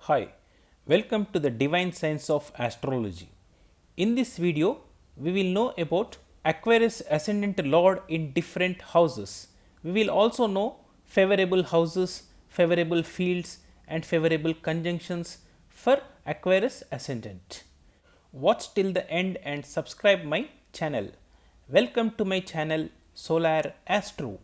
Hi, welcome to the divine science of astrology. In this video, we will know about Aquarius ascendant lord in different houses. We will also know favorable houses, favorable fields and favorable conjunctions for Aquarius ascendant. Watch till the end and subscribe my channel. Welcome to my channel Solar Astro.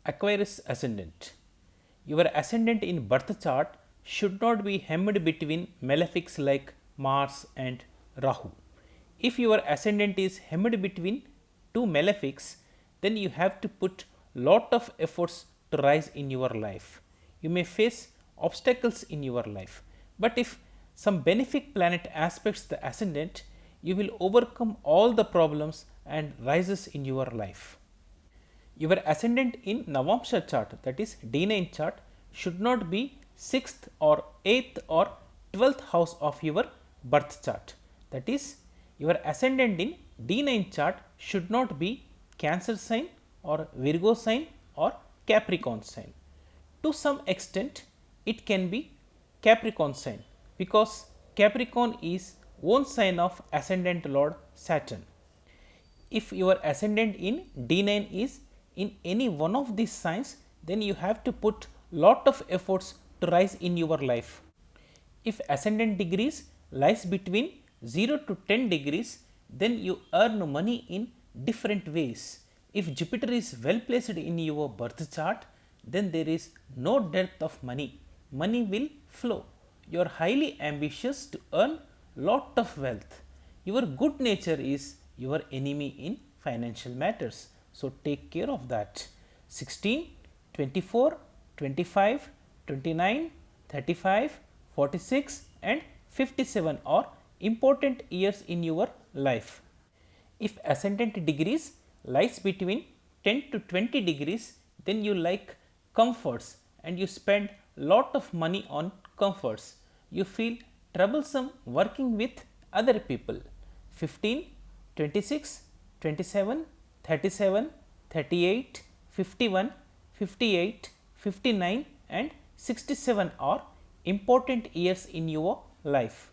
Aquarius ascendant. Your ascendant in birth chart should not be hemmed between malefics like Mars and Rahu. If your ascendant is hemmed between two malefics, then you have to put lot of efforts to rise in your life. You may face obstacles in your life, but if some benefic planet aspects the ascendant, you will overcome all the problems and rises in your life. Your ascendant in Navamsha chart, that is D9 chart, should not be 6th or 8th or 12th house of your birth chart. That is, your ascendant in D9 chart should not be Cancer sign or Virgo sign or Capricorn sign. To some extent, it can be Capricorn sign because Capricorn is own sign of ascendant lord Saturn. If your ascendant in D9 is in any one of these signs, then you have to put lot of efforts to rise in your life. If ascendant degrees lies between 0 to 10 degrees, then you earn money in different ways. If Jupiter is well placed in your birth chart, then there is no dearth of money. Money will flow. You are highly ambitious to earn lot of wealth. Your good nature is your enemy in financial matters. So, take care of that. 16, 24, 25, 29, 35, 46 and 57 are important years in your life. If ascendant degrees lies between 10 to 20 degrees, then you like comforts and you spend lot of money on comforts. You feel troublesome working with other people. 15, 26, 27, 37, 38, 51, 58, 59 and 67 are important years in your life.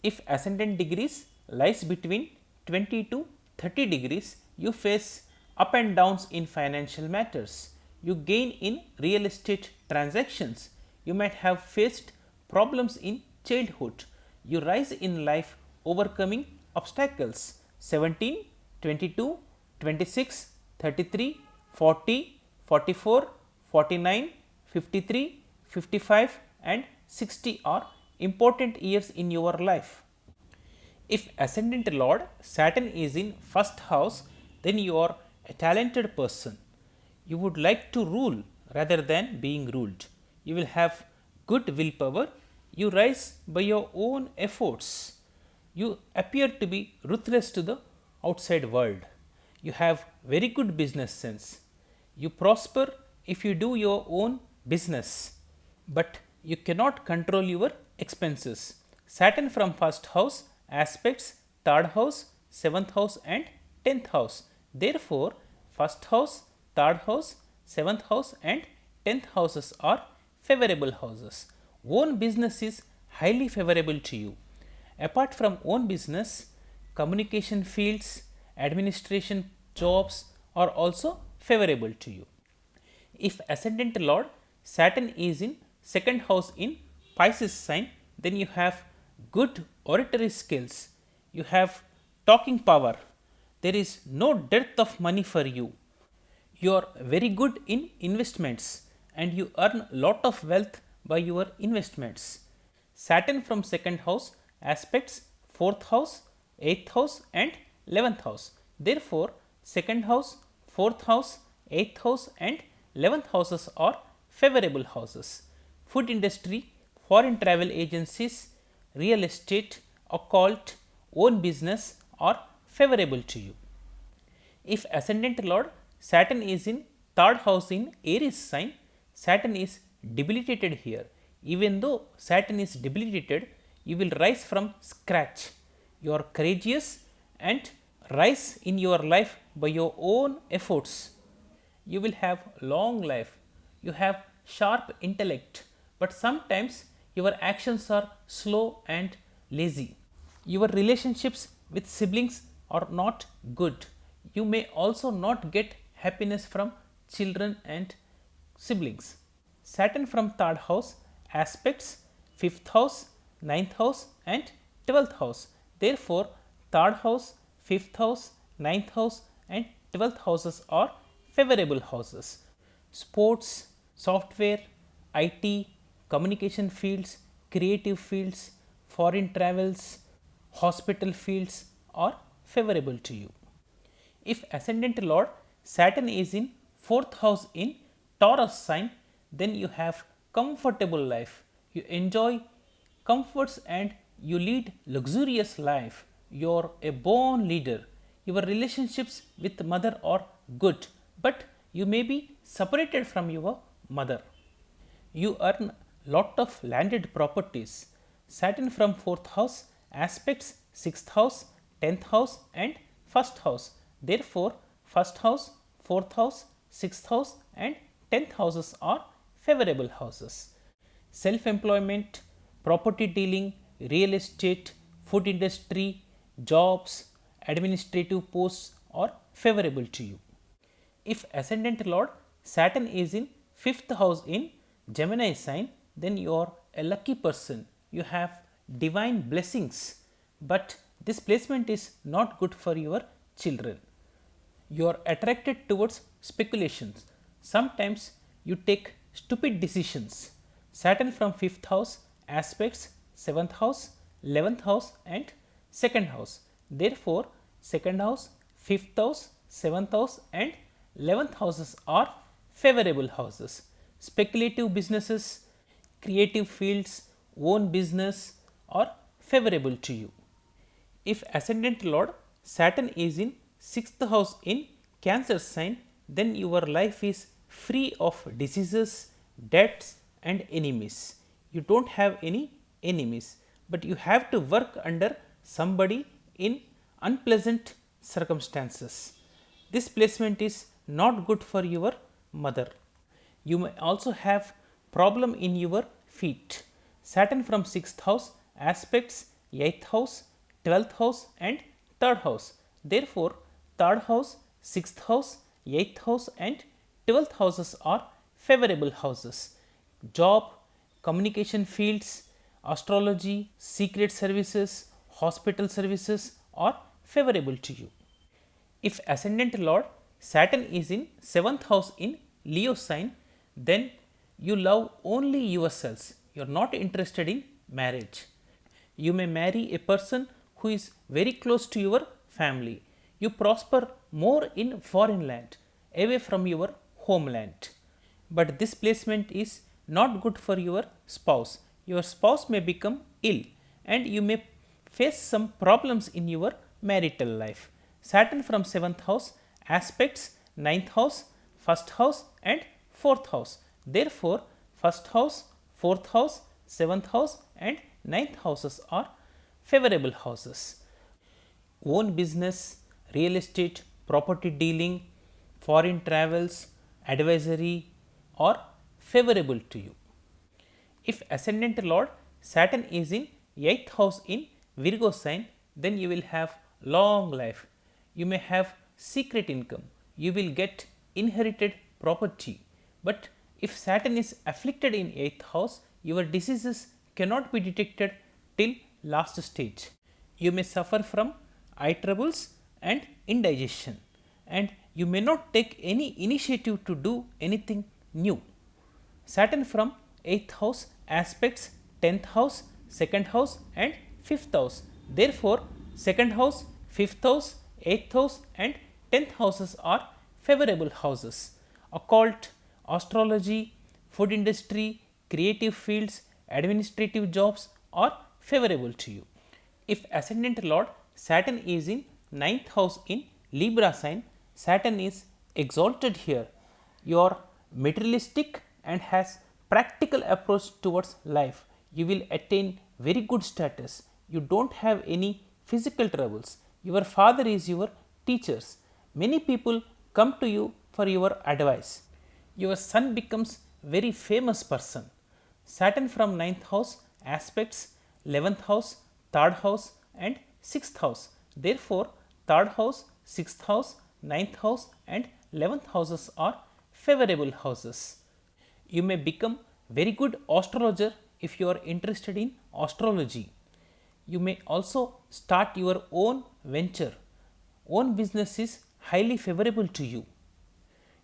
If ascendant degrees lies between 20 to 30 degrees, you face up and downs in financial matters. You gain in real estate transactions. You might have faced problems in childhood. You rise in life overcoming obstacles. 17, 22, 26, 33, 40, 44, 49, 53, 55 and 60 are important years in your life. If ascendant lord Saturn is in first house, then you are a talented person. You would like to rule rather than being ruled. You will have good willpower. You rise by your own efforts. You appear to be ruthless to the outside world. You have very good business sense. You prosper if you do your own business, but you cannot control your expenses. Saturn from first house aspects third house, 7th house and 10th house. Therefore, first house, third house, 7th house and 10th houses are favorable houses. Own business is highly favorable to you. Apart from own business, communication fields, administration jobs are also favorable to you. If ascendant lord Saturn is in second house in Pisces sign, then you have good oratory skills. You have talking power. There is no dearth of money for you. You are very good in investments and you earn lot of wealth by your investments. Saturn from second house aspects 4th house, 8th house and 11th house. Therefore, second house, 4th house, 8th house and 11th houses are favorable houses. Food industry, foreign travel agencies, real estate, occult, own business are favorable to you. If ascendant lord Saturn is in third house in Aries sign, Saturn is debilitated here. Even though Saturn is debilitated, you will rise from scratch. You are courageous and rise in your life by your own efforts. You will have long life, you have sharp intellect, but sometimes your actions are slow and lazy. Your relationships with siblings are not good. You may also not get happiness from children and siblings. Saturn from third house aspects fifth house, ninth house, and 12th house. Therefore, third house, fifth house, ninth house, and 12th houses are favorable houses. Sports, software, IT, communication fields, creative fields, foreign travels, hospital fields are favorable to you. If ascendant lord Saturn is in 4th house in Taurus sign, then you have comfortable life. You enjoy comforts and you lead luxurious life. You are a born leader. Your relationships with mother are good, but you may be separated from your mother. You earn lot of landed properties. Saturn from 4th house aspects 6th house, 10th house and 1st house. Therefore, 1st house, 4th house, 6th house and 10th houses are favorable houses. Self-employment, property dealing, real estate, food industry, jobs, administrative posts are favorable to you. If ascendant lord Saturn is in 5th house in Gemini sign, then you are a lucky person. You have divine blessings, but this placement is not good for your children. You are attracted towards speculations. Sometimes you take stupid decisions. Saturn from 5th house aspects 7th house, 11th house and 2nd house. Therefore, 2nd house, 5th house, 7th house and 11th houses are favorable houses. Speculative businesses, creative fields, own business are favorable to you. If ascendant lord Saturn is in 6th house in Cancer sign, then your life is free of diseases, debts and enemies. You do not have any enemies, but you have to work under somebody in unpleasant circumstances. This placement is not good for your mother. You may also have problem in your feet. Saturn from 6th house aspects 8th house, 12th house and 3rd house. Therefore, 3rd house, 6th house, 8th house and 12th houses are favorable houses. Job, communication fields, astrology, secret services, hospital services are favorable to you. If ascendant lord Saturn is in 7th house in Leo sign, then you love only yourselves. You are not interested in marriage. You may marry a person who is very close to your family. You prosper more in foreign land, away from your homeland. But this placement is not good for your spouse. Your spouse may become ill and you may face some problems in your marital life. Saturn from 7th house aspects 9th house, 1st house and 4th house. Therefore, 1st house, 4th house, 7th house and 9th houses are favorable houses. Own business, real estate, property dealing, foreign travels, advisory are favorable to you. If ascendant lord Saturn is in 8th house in Virgo sign, then you will have long life. You may have secret income. You will get inherited property. But if Saturn is afflicted in 8th house, your diseases cannot be detected till last stage. You may suffer from eye troubles and indigestion, and you may not take any initiative to do anything new. Saturn from 8th house aspects 10th house, 2nd house and 5th house. Therefore, 2nd house, 5th house, 8th house and 10th houses are favorable houses. Occult, astrology, food industry, creative fields, administrative jobs are favorable to you. If ascendant lord Saturn is in 9th house in Libra sign, Saturn is exalted here. You are materialistic and has practical approach towards life. You will attain very good status. You do not have any physical troubles. Your father is your teachers. Many people come to you for your advice. Your son becomes very famous person. Saturn from 9th house aspects 11th house, 3rd house and 6th house. Therefore, 3rd house, 6th house, 9th house and 11th houses are favorable houses. You may become very good astrologer if you are interested in astrology. You may also start your own venture. Own business is highly favorable to you.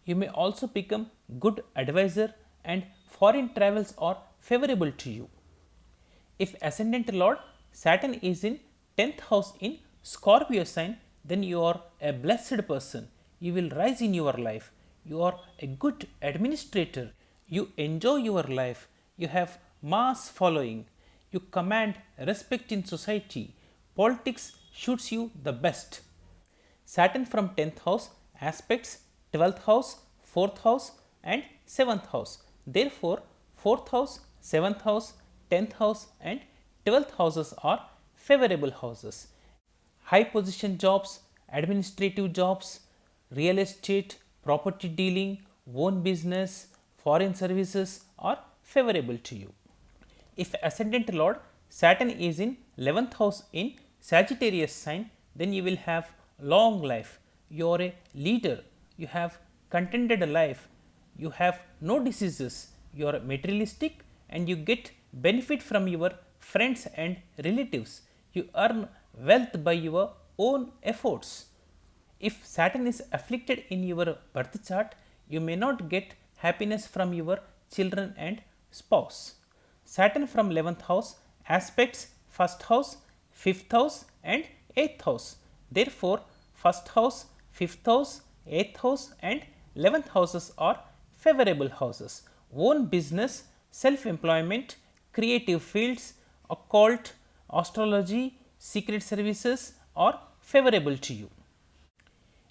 You may also become good advisor and foreign travels are favorable to you. If ascendant lord Saturn is in 10th house in Scorpio sign, then you are a blessed person. You will rise in your life. You are a good administrator. You enjoy your life. You have mass following. You command respect in society. Politics suits you the best. Saturn from 10th house aspects 12th house, 4th house and 7th house. Therefore, 4th house, 7th house, 10th house and 12th houses are favorable houses. High position jobs, administrative jobs, real estate, property dealing, own business, foreign services are favorable to you. If ascendant lord Saturn is in 11th house in Sagittarius sign, then you will have long life. You are a leader. You have contented life. You have no diseases. You are materialistic and you get benefit from your friends and relatives. You earn wealth by your own efforts. If Saturn is afflicted in your birth chart, you may not get happiness from your children and spouse. Saturn from 11th house aspects 1st house, 5th house and 8th house. Therefore, 1st house, 5th house, 8th house and 11th houses are favorable houses. Own business, self-employment, creative fields, occult, astrology, secret services are favorable to you.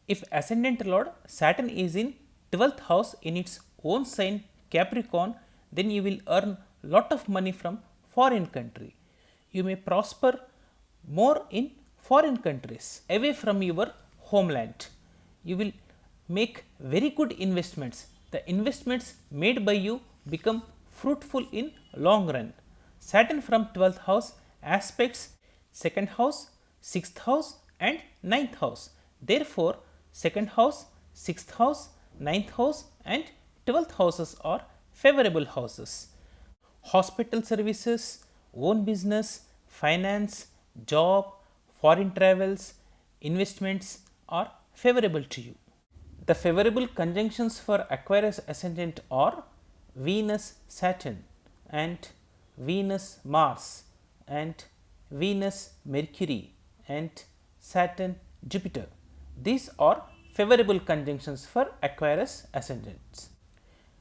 If ascendant lord Saturn is in 12th house in its own sign Capricorn, then you will earn lot of money from foreign country. You may prosper more in foreign countries away from your homeland. You will make very good investments. The investments made by you become fruitful in long run. Saturn from 12th house aspects 2nd house, 6th house and 9th house. Therefore, 2nd house, 6th house, 9th house and 12th houses are favorable houses. Hospital services, own business, finance, job, foreign travels, investments are favorable to you. The favorable conjunctions for Aquarius ascendant are Venus Saturn and Venus Mars and Venus Mercury and Saturn Jupiter. These are favorable conjunctions for Aquarius ascendants.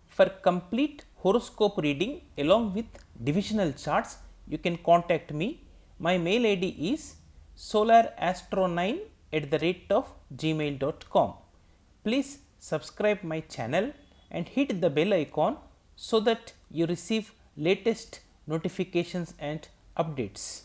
For complete horoscope reading along with divisional charts, you can contact me. My mail ID is solarastro9@gmail.com. Please subscribe my channel and hit the bell icon so that you receive latest notifications and updates.